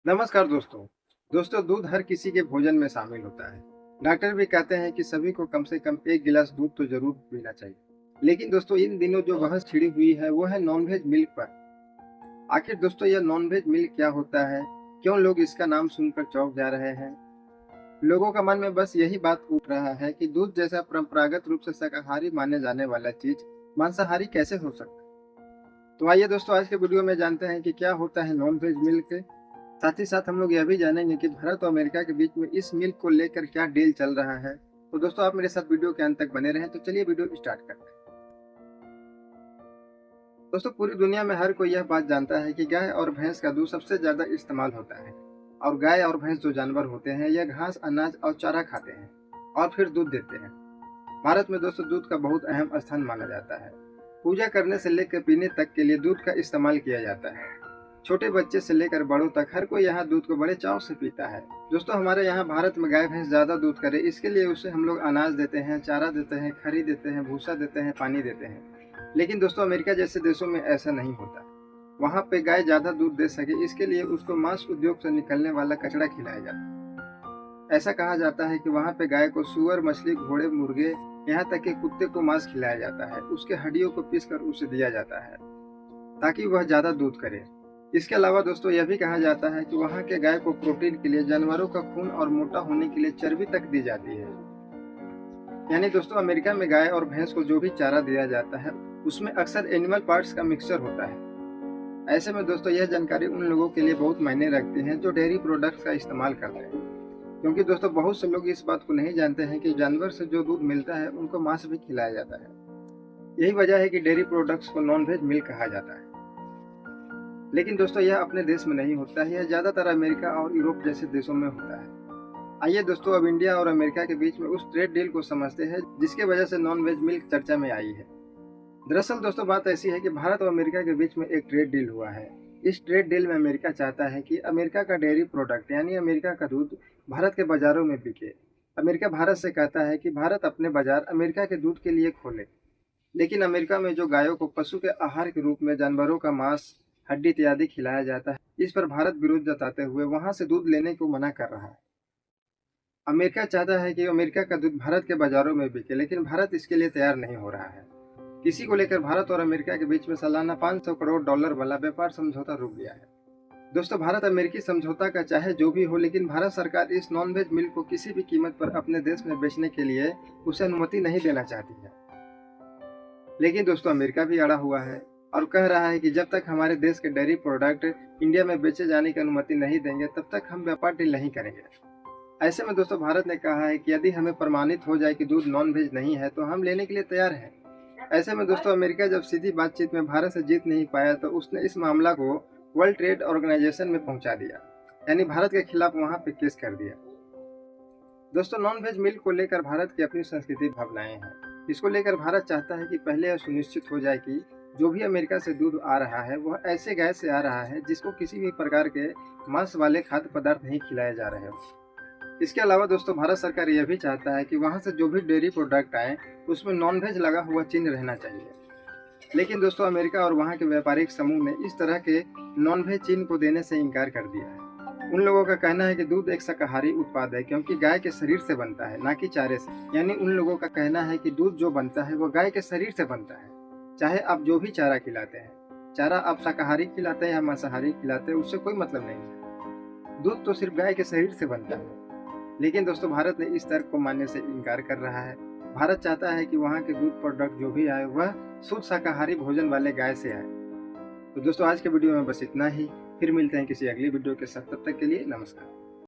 नमस्कार दोस्तों दूध हर किसी के भोजन में शामिल होता है। डॉक्टर भी कहते हैं कि सभी को कम से कम एक गिलास दूध तो जरूर पीना चाहिए। लेकिन दोस्तों इन दिनों जो बहस छिड़ी हुई है वो है नॉनवेज मिल्क पर। आखिर दोस्तों यह नॉनवेज मिल्क क्या होता है? क्यों लोग इसका नाम सुनकर चौंक जा रहे हैं? लोगों का मन में बस यही बात उठ रहा है कि दूध जैसा परंपरागत रूप से शाकाहारी माने जाने वाला चीज मांसाहारी कैसे हो सकता है। तो आइए दोस्तों आज के वीडियो में जानते हैं कि क्या होता है नॉनवेज मिल्क। साथ ही साथ हम लोग यह भी जानेंगे कि भारत और अमेरिका के बीच में इस मिल्क को लेकर क्या डील चल रहा है। तो दोस्तों आप मेरे साथ वीडियो के अंत तक बने रहें। तो चलिए वीडियो स्टार्ट करते हैं। दोस्तों पूरी दुनिया में हर कोई यह बात जानता है कि गाय और भैंस का दूध सबसे ज्यादा इस्तेमाल होता है। और गाय और भैंस जो जानवर होते हैं यह घास, अनाज और चारा खाते हैं और फिर दूध देते हैं। भारत में दोस्तों दूध का बहुत अहम स्थान माना जाता है। पूजा करने से लेकर पीने तक के लिए दूध का इस्तेमाल किया जाता है। छोटे बच्चे से लेकर बड़ों तक हर कोई यहाँ दूध को बड़े चाव से पीता है। दोस्तों हमारे यहाँ भारत में गाय भैंस ज्यादा दूध करे इसके लिए उसे हम लोग अनाज देते हैं, चारा देते हैं, खरी देते हैं, भूसा देते हैं, पानी देते हैं। लेकिन दोस्तों अमेरिका जैसे देशों में ऐसा नहीं होता। वहाँ पे गाय ज्यादा दूध दे सके इसके लिए उसको मांस उद्योग से निकलने वाला कचड़ा खिलाया जाता है। ऐसा कहा जाता है कि वहाँ पे गाय को सुअर, मछली, घोड़े, मुर्गे, यहाँ तक कि कुत्ते को मांस खिलाया जाता है। उसके हड्डियों को पीस कर उसे दिया जाता है ताकि वह ज्यादा दूध करे। इसके अलावा दोस्तों यह भी कहा जाता है कि वहाँ के गाय को प्रोटीन के लिए जानवरों का खून और मोटा होने के लिए चर्बी तक दी जाती है। यानी दोस्तों अमेरिका में गाय और भैंस को जो भी चारा दिया जाता है उसमें अक्सर एनिमल पार्ट्स का मिक्सचर होता है। ऐसे में दोस्तों यह जानकारी उन लोगों के लिए बहुत मायने रखती है जो डेयरी प्रोडक्ट्स का इस्तेमाल करते हैं। क्योंकि दोस्तों बहुत से लोग इस बात को नहीं जानते हैं कि जानवर से जो दूध मिलता है उनको मांस भी खिलाया जाता है। यही वजह है कि डेयरी प्रोडक्ट्स को नॉनवेज मिल्क कहा जाता है। लेकिन दोस्तों यह अपने देश में नहीं होता है, यह ज्यादातर अमेरिका और यूरोप जैसे देशों में होता है। आइए दोस्तों अब इंडिया और अमेरिका के बीच में उस ट्रेड डील को समझते हैं जिसके वजह से नॉनवेज मिल्क चर्चा में आई है। दरअसल दोस्तों बात ऐसी है कि भारत और अमेरिका के बीच में एक ट्रेड डील हुआ है। इस ट्रेड डील में अमेरिका चाहता है कि अमेरिका का डेयरी प्रोडक्ट यानी अमेरिका का दूध भारत के बाजारों में बिके। अमेरिका भारत से कहता है कि भारत अपने बाजार अमेरिका के दूध के लिए खोले। लेकिन अमेरिका में जो गायों को पशु के आहार के रूप में जानवरों का मांस, हड्डी इत्यादि खिलाया जाता है, इस पर भारत विरोध जताते हुए वहां से दूध लेने को मना कर रहा है। अमेरिका चाहता है कि अमेरिका का दूध भारत के बाजारों में बिके, लेकिन भारत इसके लिए तैयार नहीं हो रहा है। इसी को लेकर भारत और अमेरिका के बीच में सालाना 500 करोड़ डॉलर वाला व्यापार समझौता रुक गया है। दोस्तों भारत अमेरिकी समझौता का चाहे जो भी हो, लेकिन भारत सरकार इस नॉनवेज मिल्क को किसी भी कीमत पर अपने देश में बेचने के लिए उसे अनुमति नहीं देना चाहती है। लेकिन दोस्तों अमेरिका भी अड़ा हुआ है और कह रहा है कि जब तक हमारे देश के डेयरी प्रोडक्ट इंडिया में बेचे जाने की अनुमति नहीं देंगे तब तक हम व्यापार डील नहीं करेंगे। ऐसे में दोस्तों भारत ने कहा है कि यदि हमें प्रमाणित हो जाए कि दूध नॉन वेज नहीं है तो हम लेने के लिए तैयार हैं। ऐसे में दोस्तों अमेरिका जब सीधी बातचीत में भारत से जीत नहीं पाया तो उसने इस मामला को वर्ल्ड ट्रेड ऑर्गेनाइजेशन में पहुंचा दिया, यानी भारत के खिलाफ वहां पे केस कर दिया। दोस्तों नॉन वेज मिल्क को लेकर भारत की अपनी संस्कृति भावनाएं हैं। इसको लेकर भारत चाहता है कि पहले यह सुनिश्चित हो जाए कि जो भी अमेरिका से दूध आ रहा है वह ऐसे गाय से आ रहा है जिसको किसी भी प्रकार के मांस वाले खाद्य पदार्थ नहीं खिलाए जा रहे हो। इसके अलावा दोस्तों भारत सरकार यह भी चाहता है कि वहां से जो भी डेयरी प्रोडक्ट आए उसमें नॉनवेज लगा हुआ चिन्ह रहना चाहिए। लेकिन दोस्तों अमेरिका और वहां के व्यापारिक समूह ने इस तरह के नॉनवेज चिन्ह को देने से इनकार कर दिया है। उन लोगों का कहना है कि दूध एक शाकाहारी उत्पाद है क्योंकि गाय के शरीर से बनता है, ना कि चारे से। यानी उन लोगों का कहना है कि दूध जो बनता है वो गाय के शरीर से बनता है। चाहे आप जो भी चारा खिलाते हैं, चारा आप शाकाहारी खिलाते हैं या मांसाहारी खिलाते हैं, उससे कोई मतलब नहीं है। दूध तो सिर्फ गाय के शरीर से बनता है। लेकिन दोस्तों भारत ने इस तर्क को मानने से इनकार कर रहा है। भारत चाहता है कि वहाँ के दूध प्रोडक्ट जो भी आए वह शुद्ध शाकाहारी भोजन वाले गाय से आए। तो दोस्तों आज के वीडियो में बस इतना ही। फिर मिलते हैं किसी अगली वीडियो के साथ, तब तक के लिए नमस्कार।